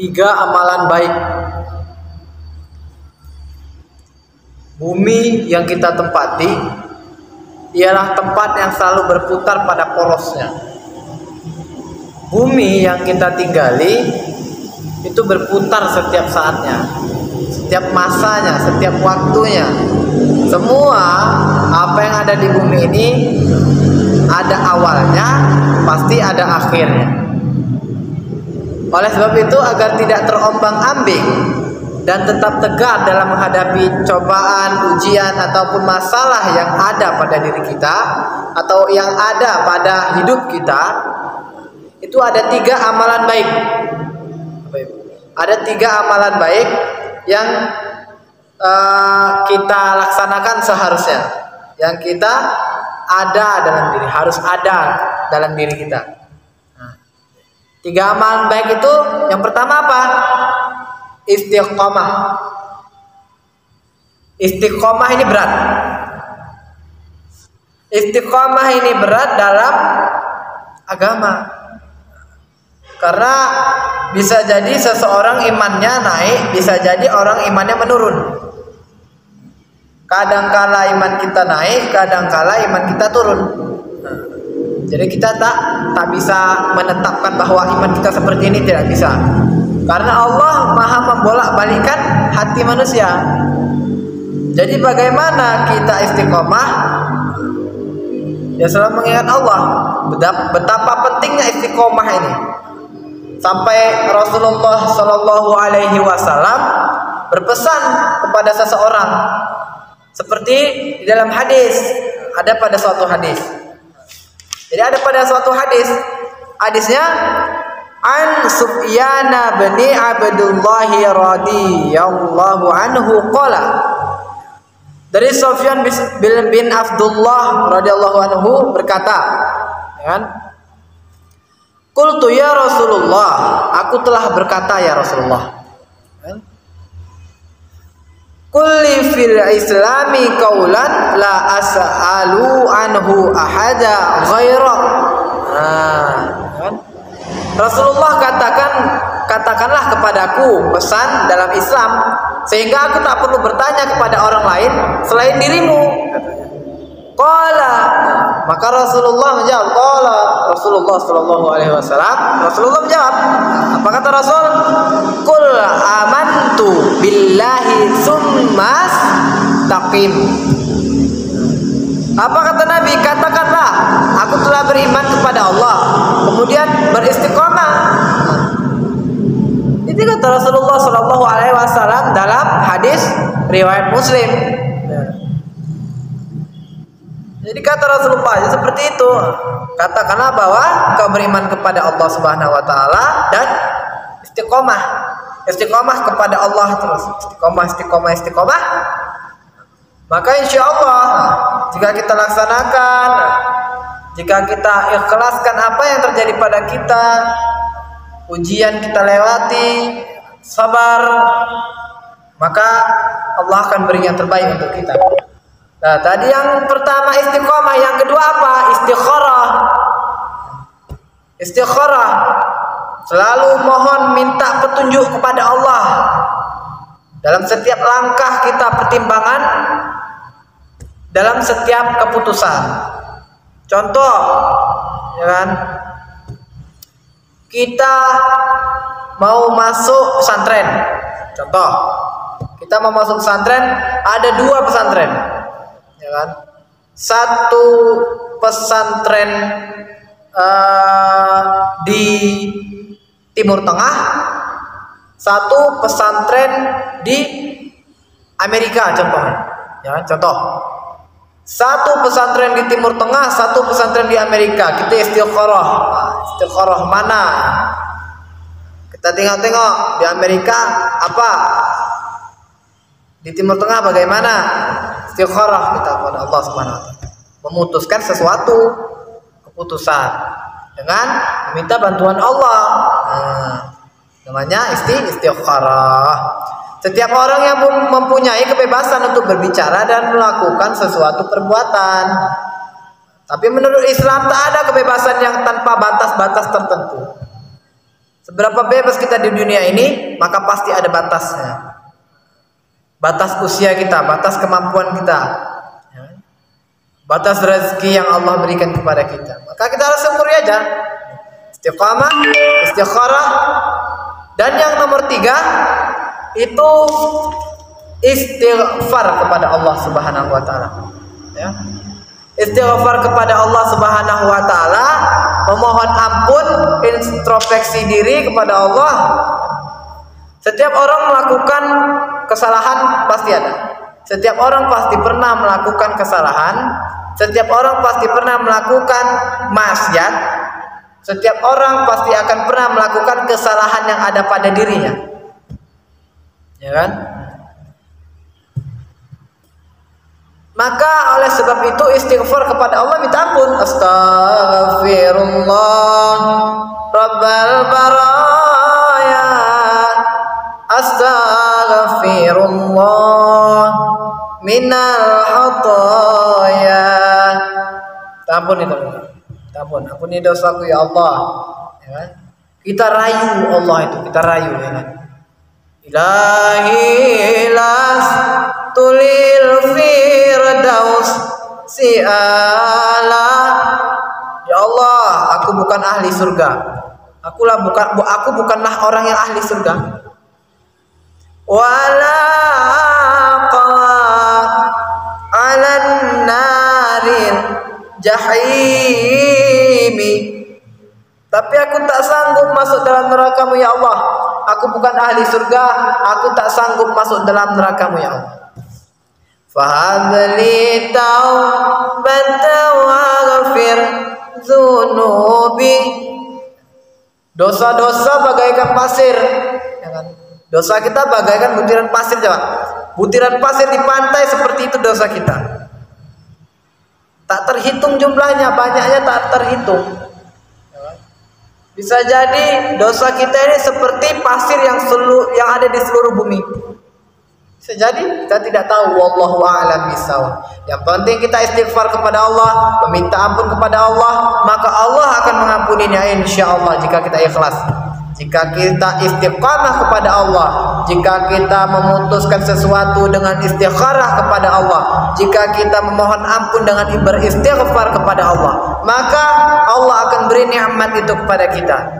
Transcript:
3 amalan baik. Bumi yang kita tempati ialah tempat yang selalu berputar pada porosnya. Bumi yang kita tinggali itu berputar setiap saatnya, setiap masanya, setiap waktunya. Semua apa yang ada di bumi ini ada awalnya, pasti ada akhirnya. Oleh sebab itu, agar tidak terombang-ambing dan tetap tegar dalam menghadapi cobaan, ujian ataupun masalah yang ada pada diri kita atau yang ada pada hidup kita, itu ada 3 amalan baik. Ada 3 amalan baik yang kita laksanakan seharusnya, yang kita ada dalam diri, harus ada dalam diri kita. 3 amalan baik itu, yang pertama apa? Istiqomah. Istiqomah ini berat. Istiqomah ini berat dalam agama. Karena bisa jadi seseorang imannya naik, bisa jadi orang imannya menurun. Kadangkala iman kita naik, kadangkala iman kita turun. Jadi kita tak bisa menetapkan bahwa iman kita seperti ini, tidak bisa. Karena Allah Maha membolak-balikkan hati manusia. Jadi bagaimana kita istiqomah? Ya selalu mengingat Allah. Betapa pentingnya istiqomah ini. Sampai Rasulullah Shallallahu Alaihi Wasallam berpesan kepada seseorang, seperti di dalam hadis, ada pada suatu hadis. Jadi ada pada suatu hadis, hadisnya an Sufyan bin Abdullah radhiyallahu anhu qala, dari Sufyan bin Abdullah radhiyallahu anhu berkata, kan? Qultu ya Rasulullah, aku telah berkata ya Rasulullah, kulli fil islami qaulan la as'alu anhu ahada ghairak. Rasulullah katakanlah kepadaku pesan dalam Islam, sehingga aku tak perlu bertanya kepada orang lain selain dirimu. Qala, maka Rasulullah menjawab, qala Rasulullah sallallahu alaihi wasallam, Rasulullah menjawab, apa kata Rasul? Qul amantu billahi tsummas taqim. Apa kata Nabi? Katakanlah, aku telah beriman kepada Allah, kemudian beristiqomah. Itu kata Rasulullah sallallahu alaihi wasallam dalam hadis riwayat Muslim. Jadi kata Rasulullah seperti itu. Katakanlah bahwa kau beriman kepada Allah Subhanahu wa taala dan istiqomah. Istiqomah kepada Allah terus. Istiqomah. Maka insya Allah jika kita laksanakan, jika kita ikhlaskan apa yang terjadi pada kita, ujian kita lewati, sabar, maka Allah akan beri yang terbaik untuk kita. Nah, tadi yang pertama istiqomah, yang kedua apa? Istikharah. Selalu mohon minta petunjuk kepada Allah dalam setiap langkah kita, pertimbangan dalam setiap keputusan. Contoh, ya kan? Kita mau masuk pesantren. Contoh, kita mau masuk pesantren, ada 2 pesantren. Ya kan? Satu pesantren di Timur Tengah, satu pesantren di Amerika contohnya. Ya, contoh. Satu pesantren di Timur Tengah, satu pesantren di Amerika. Kita istikharah. Istikharah mana? Kita tengok-tengok di Amerika apa? Di Timur Tengah bagaimana? Istikharah kita kepada Allah Subhanahu wa taala. Memutuskan sesuatu keputusan dengan meminta bantuan Allah. Namanya istikharah. Setiap orang yang mempunyai kebebasan untuk berbicara dan melakukan sesuatu perbuatan. Tapi menurut Islam tak ada kebebasan yang tanpa batas-batas tertentu. Seberapa bebas kita di dunia ini, maka pasti ada batasnya. Batas usia kita, batas kemampuan kita, batas rezeki yang Allah berikan kepada kita. Maka kita harus syukuri aja. Istiqamah, istikharah. Dan yang nomor 3 itu istighfar kepada Allah Subhanahu wa taala. Ya. Istighfar kepada Allah Subhanahu wa taala, memohon ampun, introspeksi diri kepada Allah. Setiap orang melakukan kesalahan pasti ada. Setiap orang pasti pernah melakukan kesalahan. Setiap orang pasti pernah melakukan maksiat. Setiap orang pasti akan pernah melakukan kesalahan yang ada pada dirinya. Ya kan? Maka oleh sebab itu istighfar kepada Allah, minta ampun. Astaghfirullah Rabbal baraya. Astaghfirullah minal khataya. Ampun itu. Ampuni dosaku ya Allah. Ya kan? Kita rayu Allah itu, kita rayu ya kan? Ilahi las tulil firdaus si'ala. Ya Allah, aku bukan ahli surga. Aku bukanlah orang yang ahli surga. Wala alan narin jahimi. Tapi aku tak sanggup masuk dalam neraka-Mu ya Allah. Aku bukan ahli surga, aku tak sanggup masuk dalam neraka-Mu ya Allah. Fahabli taubatan waghfir dzunubi. Dosa-dosa bagaikan pasir, ya kan? Dosa kita bagaikan butiran pasir, coba. Butiran pasir di pantai seperti itu dosa kita. Tak terhitung jumlahnya, banyaknya tak terhitung. Bisa jadi dosa kita ini seperti pasir yang ada di seluruh bumi. Bisa jadi kita tidak tahu. Wallahu a'lam bishawab. Yang penting kita istighfar kepada Allah, meminta ampun kepada Allah, maka Allah akan mengampuninya insyaallah jika kita ikhlas. Jika kita istiqamah kepada Allah, jika kita memutuskan sesuatu dengan istikharah kepada Allah, jika kita memohon ampun dengan beristighfar kepada Allah, maka Allah akan beri nikmat itu kepada kita.